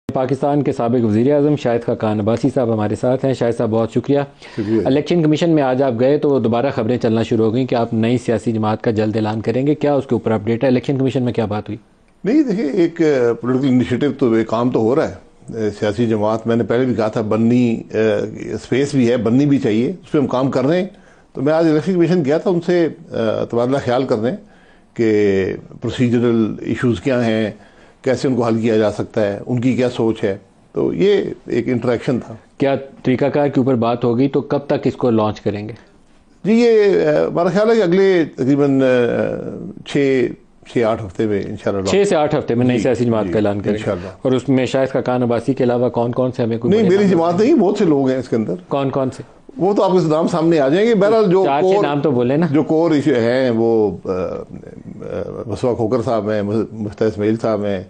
پاکستان کے سابق وزیر اعظم شاہد خاقان عباسی صاحب ہمارے ساتھ ہیں۔ شاہد صاحب بہت شکریہ۔ الیکشن کمیشن میں آج آپ گئے تو دوبارہ خبریں چلنا شروع ہو گئیں کہ آپ نئی سیاسی جماعت کا جلد اعلان کریں گے، کیا اس کے اوپر اپڈیٹ ہے؟ الیکشن کمیشن میں کیا بات ہوئی؟ نہیں دیکھیں، ایک پولیٹیکل انیشیٹو تو ایک کام تو ہو رہا ہے، سیاسی جماعت میں نے پہلے بھی کہا تھا بننی اسپیس بھی ہے، بننی بھی چاہیے، اس پہ ہم کام کر رہے ہیں۔ تو میں آج الیکشن کمیشن گیا تھا ان سے تبادلہ خیال کرنے کہ پروسیجرل ایشوز کیا ہیں، کیسے ان کو حل کیا جا سکتا ہے، ان کی کیا سوچ ہے، تو یہ ایک انٹریکشن تھا۔ کیا طریقہ کار کے اوپر بات ہوگی تو کب تک اس کو لانچ کریں گے؟ جی یہ ہمارا خیال ہے کہ اگلے تقریباً 6-8 ہفتے میں انشاءاللہ 6 سے 8 ہفتے میں نئی سیاسی جماعت کا اعلان کریں انشاءاللہ۔ اور اس میں شاہد خاقان عباسی کے علاوہ کون کون سے ہمیں کوئی نہیں، میری جماعت نہیں، بہت سے لوگ ہیں اس کے اندر۔ کون کون سے؟ وہ تو آپ کے نام سامنے آ جائیں گے۔ بہرحال جو 4-6 نام تو بولے نا۔ جو کور ایشو ہیں وہ مسوا کھوکر صاحب ہیں، مفتہ اسماعیل صاحب ہیں،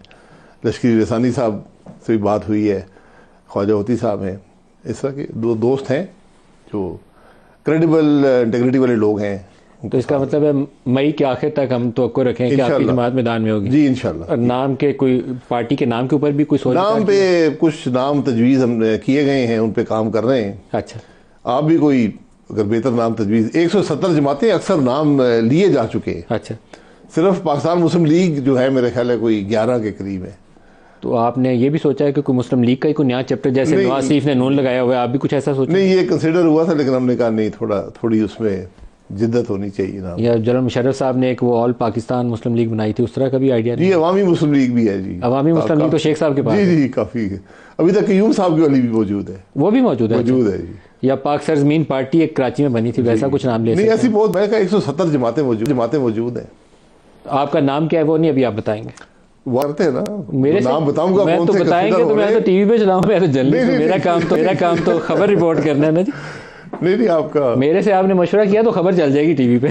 لشکری رسانی صاحب سے بھی بات ہوئی ہے، خواجہ ہوتی صاحب ہیں، اس طرح کے دو دوست ہیں جو کریڈیبل انٹیگریٹی والے لوگ ہیں۔ تو اس کا مطلب ہے مئی کے آخر تک ہم توقع رکھیں کہ آپ کی جماعت میدان میں ہوگی؟ جی انشاءاللہ۔ اور نام کے کوئی پارٹی کے نام کے اوپر بھی کوئی سوچ؟ نام پہ کچھ نام تجویز ہم کیے گئے ہیں، ان پہ کام کر رہے ہیں۔ اچھا، آپ بھی کوئی اگر بہتر نام تجویز، 170 جماعتیں اکثر نام لیے جا چکے ہیں۔ اچھا، صرف پاکستان مسلم لیگ جو ہے میرے خیال ہے کوئی 11 کے قریب ہے۔ تو آپ نے یہ بھی سوچا ہے کہ کوئی مسلم لیگ کا ہی کوئی نیا چیپٹر، جیسے نواز شریف نے نون لگایا ہوا ہے، آپ بھی کچھ ایسا سوچیں؟ نہیں، یہ کنسیڈر ہوا تھا لیکن ہم نے کہا نہیں، تھوڑی اس میں جدت ہونی چاہیے نام۔ یا جنرل مشرف صاحب نے ایک وہ آل پاکستان مسلم لیگ بنائی تھی، اس طرح کا بھی آئیڈیا؟ جی عوامی مسلم لیگ بھی ہے جی۔ عوامی مسلم لیگ تو شیخ صاحب کے پاس؟ جی کافی ہے، ابھی تک قیوم صاحب کی والی بھی موجود ہے۔ وہ بھی موجود ہے؟ موجود ہے جی۔ یا پاک سرزمین پارٹی ایک کراچی میں بنی تھی، ویسا کچھ نام لے نہیں، سکتے ایسی بہت، میں کہا 170 جماعتیں موجود ہیں۔ آپ کا نام کیا ہے وہ نہیں ابھی آپ بتائیں گے؟ وہ کرتے ہیں نا، میرے نام بتاؤں گا میں تو بتائیں گے تو میں تو ٹی وی پہ چلاؤں، میں تو جلدی، میرا کام تو خبر رپورٹ کرنا ہے نا جی۔ نہیں آپ کا، میرے سے آپ نے مشورہ کیا تو خبر چل جائے گی ٹی وی پہ۔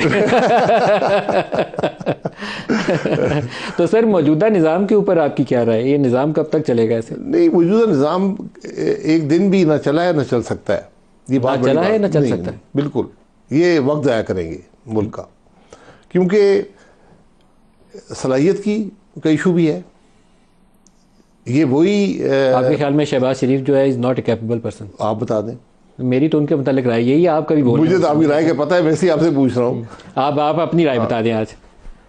تو سر موجودہ نظام کے اوپر آپ کی کیا رائے ہے؟ یہ نظام کب تک چلے گا ایسے؟ نہیں، موجودہ نظام ایک دن بھی نہ چلا ہے نہ چل سکتا ہے، یہ بات چلا ہے نہ چل سکتا ہے، بالکل۔ یہ وقت ضائع کریں گے ملک کا، کیونکہ صلاحیت کی کا ایشو بھی ہے۔ یہ وہی آپ کے خیال میں شہباز شریف جو ہے is not a capable person? آپ بتا دیں۔ میری تو ان کے متعلق رائے یہی ہے، آپ کا بھی بول؟ مجھے تو آپ کی رائے کا پتہ ہے، ویسے ہی آپ سے پوچھ رہا ہوں۔ آپ اپنی رائے بتا دیں آج۔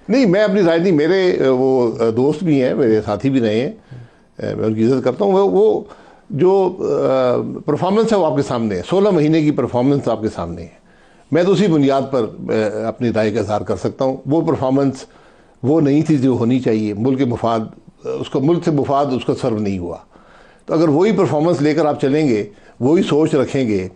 نہیں، میں اپنی رائے نہیں، میرے وہ دوست بھی ہیں، میرے ساتھی بھی رہے ہیں، میں ان کی عزت کرتا ہوں۔ وہ جو پرفارمنس ہے وہ آپ کے سامنے ہے، 16 مہینے کی پرفارمنس آپ کے سامنے ہے۔ میں تو اسی بنیاد پر اپنی رائے کا اظہار کر سکتا ہوں۔ وہ پرفارمنس وہ نہیں تھی جو ہونی چاہیے، ملک کے مفاد، اس کو ملک سے مفاد اس کا سرو نہیں ہوا۔ تو اگر وہی پرفارمنس لے کر آپ چلیں گے، وہی سوچ رکھیں گے،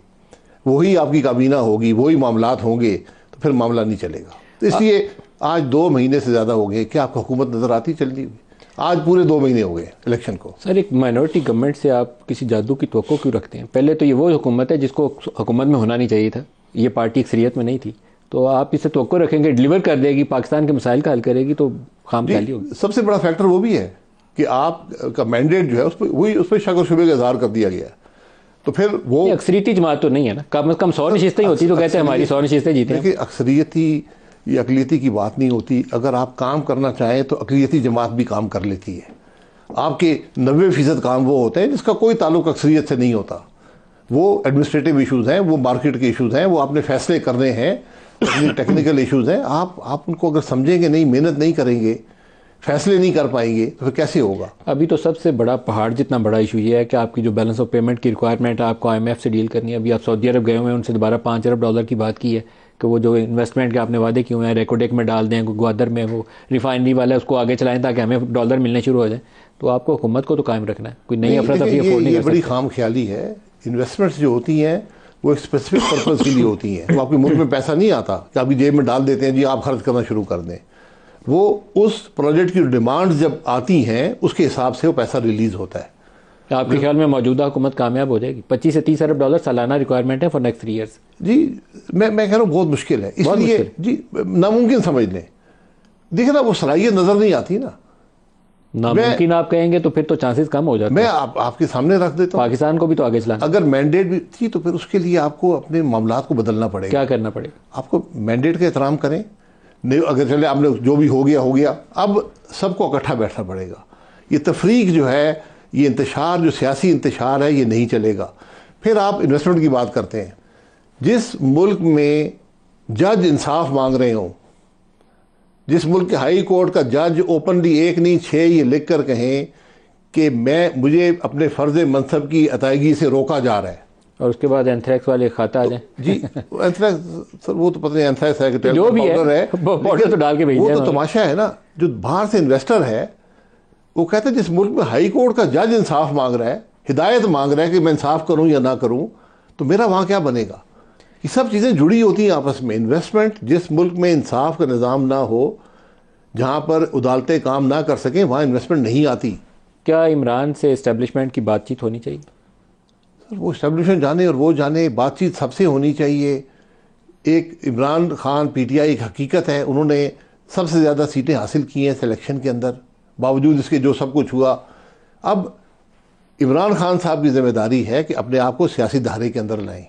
وہی آپ کی کابینہ ہوگی، وہی معاملات ہوں گے، تو پھر معاملہ نہیں چلے گا۔ تو اس لیے آج 2 مہینے سے زیادہ ہو گئے، کیا آپ کو حکومت نظر آتی چلتی ہوئی؟ آج پورے 2 مہینے ہو گئے الیکشن کو۔ سر ایک مائنورٹی گورنمنٹ سے آپ کسی جادو کی توقع کیوں رکھتے ہیں؟ پہلے تو یہ وہ حکومت ہے جس کو حکومت میں ہونا نہیں چاہیے تھا، یہ پارٹی اکثریت میں نہیں تھی، تو آپ اس سے توقع رکھیں گے ڈیلیور کر دے گی، پاکستان کے مسائل کا حل کرے گی، تو خام خیالی ہوگی۔ سب سے بڑا فیکٹر وہ بھی ہے کہ آپ کا مینڈیٹ جو ہے اس پہ شک و شبے کا اظہار کر دیا گیا ہے، تو پھر وہ اکثریتی جماعت تو نہیں ہے نا، کم از کم 100 نشستیں ہوتی تو کہتے ہیں ہماری 100 نشستیں جیتے ہیں۔ دیکھیں، اکثریتی یا اقلیتی کی بات نہیں ہوتی، اگر آپ کام کرنا چاہیں تو اقلیتی جماعت بھی کام کر لیتی ہے۔ آپ کے 90% کام وہ ہوتے ہیں جس کا کوئی تعلق اکثریت سے نہیں ہوتا، وہ ایڈمنسٹریٹو ایشوز ہیں، وہ مارکیٹ کے ایشوز ہیں، وہ آپ نے فیصلے کرنے ہیں، ٹیکنیکل ایشوز ہیں۔ آپ ان کو اگر سمجھیں گے نہیں، محنت نہیں کریں گے، فیصلے نہیں کر پائیں گے، تو پھر کیسے ہوگا؟ ابھی تو سب سے بڑا پہاڑ جتنا بڑا ایشو یہ ہے کہ آپ کی جو بیلنس آف پیمنٹ کی ریکوائرمنٹ ہے، آپ کو IMF سے ڈیل کرنی ہے۔ ابھی آپ سعودی عرب گئے ہوئے ہیں، ان سے دوبارہ $5 ارب کی بات کی ہے کہ وہ جو انویسٹمنٹ کے آپ نے وعدے کیے ہوئے ہیں ریکوڈیک میں ڈال دیں، گوادر میں وہ ریفائنری والا ہے اس کو آگے چلائیں تاکہ ہمیں ڈالر ملنے شروع ہو جائیں۔ تو آپ کو حکومت کو تو قائم رکھنا ہے، کوئی نئی افراتفری افورڈ نہیں کر یہ بڑی سکتے۔ خام خیالی ہے۔ انویسٹمنٹس جو ہوتی ہیں وہ ایک اسپیسیفک پرپز کے لیے ہوتی ہیں۔ وہ آپ کے ملک میں پیسہ نہیں آتا کہ آپ کی جیب میں ڈال دیتے ہیں جی آپ خرچ کرنا شروع کر دیں۔ وہ اس پروجیکٹ کی ڈیمانڈ جب آتی ہیں اس کے حساب سے وہ پیسہ ریلیز ہوتا ہے۔ آپ کے خیال میں موجودہ حکومت کامیاب ہو جائے گی؟ $25 سے $30 ارب سالانہ ریکوائرمنٹ ہے فار نیکسٹ 3 ایئرس۔ جی میں کہہ رہا ہوں بہت مشکل ہے، اس لیے جی ناممکن سمجھ لیں۔ دیکھیں نا، وہ صلاحیت نظر نہیں آتی نا۔ ناممکن آپ کہیں گے تو پھر تو چانسز کم ہو جاتے ہیں۔ میں آپ کے سامنے رکھ دیتا ہوں، پاکستان کو بھی تو آگے چلانا۔ اگر مینڈیٹ بھی تھی تو پھر اس کے لیے آپ کو اپنے معاملات کو بدلنا پڑے گا۔ کیا کرنا پڑے گا؟ آپ کو مینڈیٹ کا احترام کریں، اگر چلے آپ نے جو بھی ہو گیا اب سب کو اکٹھا بیٹھنا پڑے گا۔ یہ تفریق جو ہے، یہ انتشار جو سیاسی انتشار ہے یہ نہیں چلے گا. پھر آپ انویسٹمنٹ کی بات کرتے ہیں. جس ملک میں جج انصاف مانگ رہے ہوں, جس ملک کے ہائی کورٹ کا جج اوپنلی 1 نہیں 6 یہ لکھ کر کہیں کہ مجھے اپنے فرض منصب کی ادائیگی سے روکا جا رہا ہے, اور اس کے بعد اینتھریکس والے کھاتا آ جائیں. جی اینتھریکس سر وہ تو پتہ نہیں اینتھریکس ہے کہ جو بھی ہے پاؤڈر تو ڈال کے بھیج وہ دیں. تو تماشا ہے نا. جو باہر سے انویسٹر ہے وہ کہتا ہے جس ملک میں ہائی کورٹ کا جج انصاف مانگ رہا ہے, ہدایت مانگ رہا ہے کہ میں انصاف کروں یا نہ کروں, تو میرا وہاں کیا بنے گا؟ یہ سب چیزیں جڑی ہوتی ہیں آپس میں. انویسٹمنٹ جس ملک میں انصاف کا نظام نہ ہو, جہاں پر عدالتیں کام نہ کر سکیں, وہاں انویسٹمنٹ نہیں آتی. کیا عمران سے اسٹیبلشمنٹ کی بات چیت ہونی چاہیے؟ سر وہ اسٹیبلشمنٹ جانے اور وہ جانے, بات چیت سب سے ہونی چاہیے. ایک Imran Khan P T I ایک حقیقت ہے, انہوں نے سب سے زیادہ سیٹیں حاصل کی ہیں سلیکشن کے اندر, باوجود اس کے جو سب کچھ ہوا. اب عمران خان صاحب کی ذمہ داری ہے کہ اپنے آپ کو سیاسی دھارے کے اندر لائیں.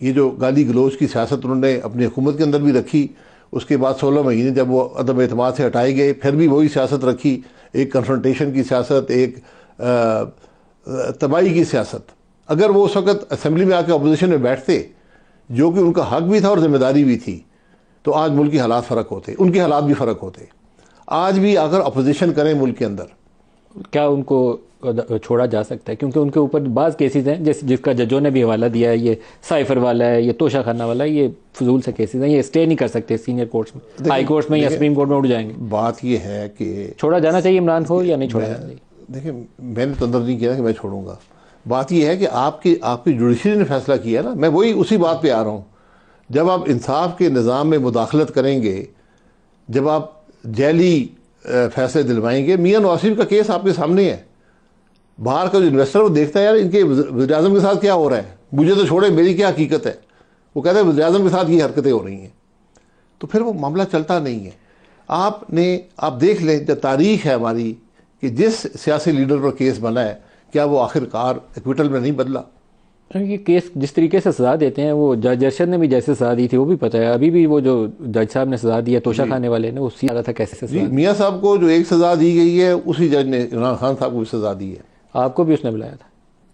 یہ جو گالی گلوچ کی سیاست انہوں نے اپنی حکومت کے اندر بھی رکھی, اس کے بعد 16 مہینے جب وہ عدم اعتماد سے ہٹائے گئے پھر بھی وہی سیاست رکھی, ایک کنفرنٹیشن کی سیاست, ایک تباہی کی سیاست. اگر وہ اس وقت اسمبلی میں آ کے اپوزیشن میں بیٹھتے, جو کہ ان کا حق بھی تھا اور ذمہ داری بھی تھی, تو آج ملک کے حالات فرق ہوتے, ان کے حالات بھی فرق ہوتے. آج بھی اگر اپوزیشن کریں ملک کے اندر, کیا ان کو چھوڑا جا سکتا ہے؟ کیونکہ ان کے اوپر بعض کیسز ہیں جس کا ججوں نے بھی حوالہ دیا ہے, یہ سائفر والا ہے, یہ توشہ خانہ والا ہے, یہ فضول سے کیسز ہیں, یہ اسٹے نہیں کر سکتے سینئر کورٹس میں, ہائی کورٹس میں یا سپریم کورٹ میں اٹھ جائیں گے. بات یہ ہے کہ چھوڑا جانا چاہیے عمران کو یا نہیں چھوڑا جانا چاہیے؟ دیکھیں میں نے تو اندر نہیں کیا کہ میں چھوڑوں گا. بات یہ ہے کہ آپ کی جوڈیشری نے فیصلہ کیا نا, میں وہی اسی بات پہ آ رہا ہوں. جب آپ انصاف کے نظام میں مداخلت کریں گے, جب آپ جعلی فیصلے دلوائیں گے, میاں نواز شریف کا کیس آپ کے سامنے ہے. باہر کا جو انویسٹر وہ دیکھتا ہے یار ان کے وزیر اعظم کے ساتھ کیا ہو رہا ہے, مجھے تو چھوڑے میری کیا حقیقت ہے. وہ کہتا ہے وزیر اعظم کے ساتھ یہ حرکتیں ہو رہی ہیں, تو پھر وہ معاملہ چلتا نہیں ہے. آپ دیکھ لیں جب تاریخ ہے ہماری کہ جس سیاسی لیڈر پر کیس بنا ہے, کیا وہ آخر کار ایکویٹل میں نہیں بدلا؟ یہ کیس جس طریقے سے سزا دیتے ہیں, وہ جج ارشد نے بھی جیسے سزا دی تھی وہ بھی پتہ ہے. ابھی بھی وہ جو جج صاحب نے سزا دی ہے توشہ خانے والے نے, اسی آ رہا تھا کیسے سزا. جی میاں صاحب کو جو ایک سزا دی گئی ہے, اسی جج نے عمران خان صاحب کو بھی سزا دی ہے. آپ کو بھی اس نے بلایا تھا؟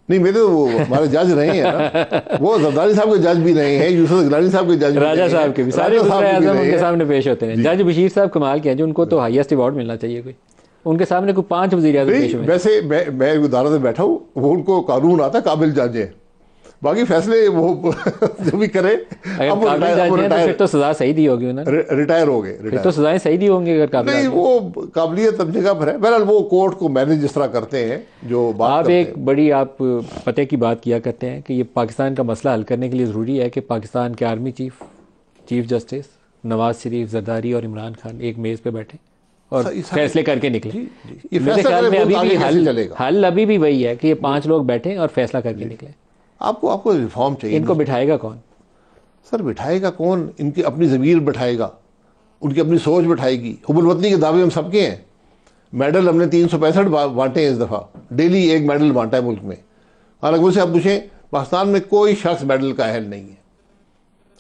نہیں, میرے تو وہ ہمارے جج رہے ہیں نا, وہ زرداری صاحب کے جج بھی رہے ہیں, یوسف گیلانی صاحب کے جج بھی, راجہ صاحب کے بھی, سارے وزرائے اعظم ان کے سامنے پیش ہوتے ہیں. جج بشیر صاحب کمال کے ہیں, جو ان کو تو ہائیسٹ ایوارڈ ملنا چاہیے کوئی, ان کے سامنے کوئی 5 وزیر اعظم پیش ہوئے. ویسے میں ادارہ سے بیٹھا ہوں, وہ ان کو قانون آتا ہے قابل جج ہے, باقی فیصلے وہ جو بھی کرے. اگر قابل جج ہیں تو پھر تو سزا صحیح دی ہوگی انہوں نے, ریٹائر ہو گئے. پھر تو سزائیں صحیح دی ہوں گی اگر قابل. نہیں وہ قابلیت اب جگہ پر ہے. بہرحال وہ کورٹ کو مینج جس طرح کرتے ہیں جو بات آپ ایک بڑی آپ پتہ کی بات کیا کرتے ہیں کہ یہ پاکستان کا مسئلہ حل کرنے کے لیے ضروری ہے کہ پاکستان کے army chief justice Nawaz Sharif, Zardari اور عمران خان ایک میز پہ بیٹھے اور فیصلے کر کے نکلے. میرے خیال میں ابھی بھی حل ابھی بھی وہی ہے کہ یہ 5 لوگ بیٹھیں اور فیصلہ کر کے نکلیں. آپ کو ریفارم چاہیے. ان کو بٹھائے گا کون؟ سر بٹھائے گا کون؟ ان کی اپنی ضمیر بٹھائے گا, ان کی اپنی سوچ بٹھائے گی. حب الوطنی کے دعوے ہم سب کے ہیں. میڈل ہم نے 365 بانٹے ہیں اس دفعہ, ڈیلی ایک میڈل بانٹا ہے ملک میں. حالانکہ مجھ سے آپ پوچھیں پاکستان میں کوئی شخص میڈل کا اہل نہیں ہے,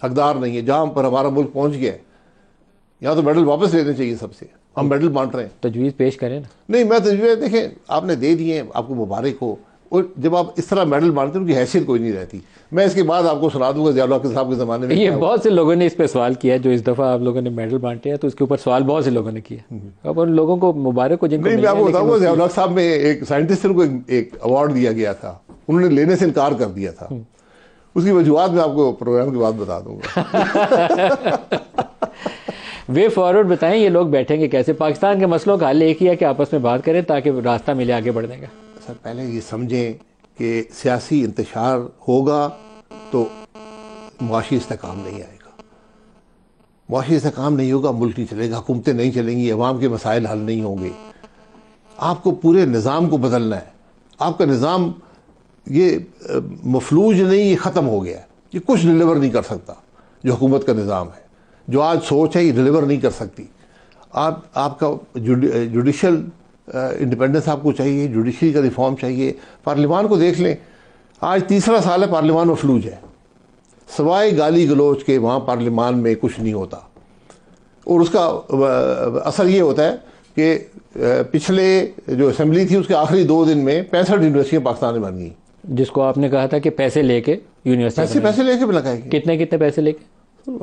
حقدار نہیں ہے. جہاں پر ہمارا ملک پہنچ گیا ہے یہاں تو میڈل واپس لینے چاہیے سب سے. ہم میڈل بانٹ رہے ہیں. تجویز پیش کریں نا. نہیں میں تجویز دیکھیں آپ نے دے دیے, آپ کو مبارک ہو. اور جب آپ اس طرح میڈل مانتے ہیں ان کی حیثیت کوئی نہیں رہتی. میں اس کے بعد آپ کو سنا دوں گا ضیاء الحق صاحب کے زمانے میں. یہ بہت سے لوگوں نے اس پہ سوال کیا, جو اس دفعہ آپ لوگوں نے میڈل بانٹے ہیں تو اس کے اوپر سوال بہت سے لوگوں نے کیا. اب ان لوگوں کو مبارک ہو جن کو. نہیں میں آپ کو بتاؤں گا ضیاء الحق صاحب میں ایک سائنٹسٹ کو ایک ایوارڈ دیا گیا تھا, انہوں نے لینے سے انکار کر دیا تھا. اس کی وجوہات میں آپ کو پروگرام کے بعد بتا دوں گا. وے فارورڈ بتائیں, یہ لوگ بیٹھیں گے کیسے؟ پاکستان کے مسئلوں کا حل ایک ہی ہے کہ آپس میں بات کریں تاکہ راستہ ملے آگے بڑھنے کا. سر پہلے یہ سمجھیں کہ سیاسی انتشار ہوگا تو معاشی استحکام نہیں آئے گا. معاشی استحکام نہیں ہوگا ملک نہیں چلے گا, حکومتیں نہیں چلیں گی, عوام کے مسائل حل نہیں ہوں گے. آپ کو پورے نظام کو بدلنا ہے. آپ کا نظام یہ مفلوج نہیں, یہ ختم ہو گیا ہے. یہ کچھ ڈیلیور نہیں کر سکتا جو حکومت کا نظام ہے. جو آج سوچ ہے یہ ڈیلیور نہیں کر سکتی. آپ کا جوڈیشل انڈیپینڈنس آپ کو چاہیے, جوڈیشری کا ریفارم چاہیے. پارلیمان کو دیکھ لیں, آج 3 سال ہے پارلیمان مفلوج ہے. سوائے گالی گلوچ کے وہاں پارلیمان میں کچھ نہیں ہوتا. اور اس کا اثر یہ ہوتا ہے کہ پچھلے جو اسمبلی تھی اس کے آخری 2 دن میں 65 یونیورسٹیاں پاکستان میں بن گئی. جس کو آپ نے کہا تھا کہ پیسے لے کے یونیورسٹی پیسے لے کے لگائے گی. کتنے پیسے لے کے؟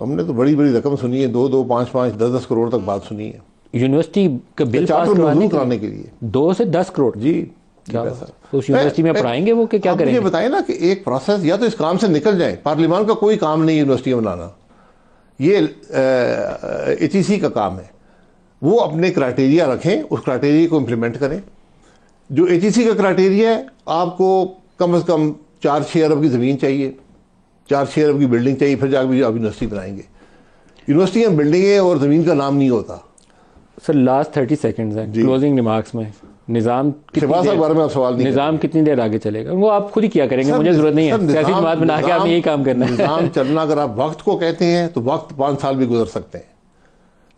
ہم نے تو بڑی رقم سنی ہے, 2 5 5 10 کروڑ تک بات سنی ہے یونیورسٹی کا بل پاس کرانے کے لیے 2 سے 10 کروڑ. جی اس یونیورسٹی میں پڑھائیں گے وہ کہ کیا کریں گے؟ یہ بتائیں نا کہ ایک پروسیس یا تو اس کام سے نکل جائیں. پارلیمان کا کوئی کام نہیں یونیورسٹی بنانا, یہ HEC کا کام ہے. وہ اپنے کرائٹیریا رکھیں, اس کرائٹیریا کو امپلیمنٹ کریں. جو HEC کا کرائٹیریا ہے, آپ کو کم از کم 4-6 ارب کی زمین چاہیے, 4-6 ارب کی بلڈنگ چاہیے, پھر جا کے آپ یونیورسٹی بنائیں گے. یونیورسٹیاں بلڈنگیں اور زمین کا نام نہیں ہوتا. سر لاسٹ 30 سیکنڈز ہیں کلوزنگ ریمارکس میں. نظام کتنی دیر آگے چلے گا وہ آپ خود ہی کیا کریں گے, مجھے ضرورت نہیں ہے سیاسی جماعت بنا کے آپ نے یہی کام کرنا ہے. نظام چلنا اگر آپ وقت کو کہتے ہیں تو وقت 5 سال بھی گزر سکتے ہیں,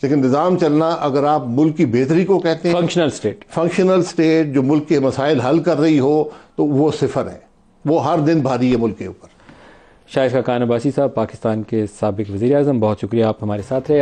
لیکن نظام چلنا اگر آپ ملک کی بہتری کو کہتے ہیں, فنکشنل اسٹیٹ جو ملک کے مسائل حل کر رہی ہو, تو وہ 0 ہے. وہ ہر دن بھاری ہے ملک کے اوپر. شائستہ خان عباسی صاحب, پاکستان کے سابق وزیر اعظم, بہت شکریہ آپ ہمارے ساتھ رہے.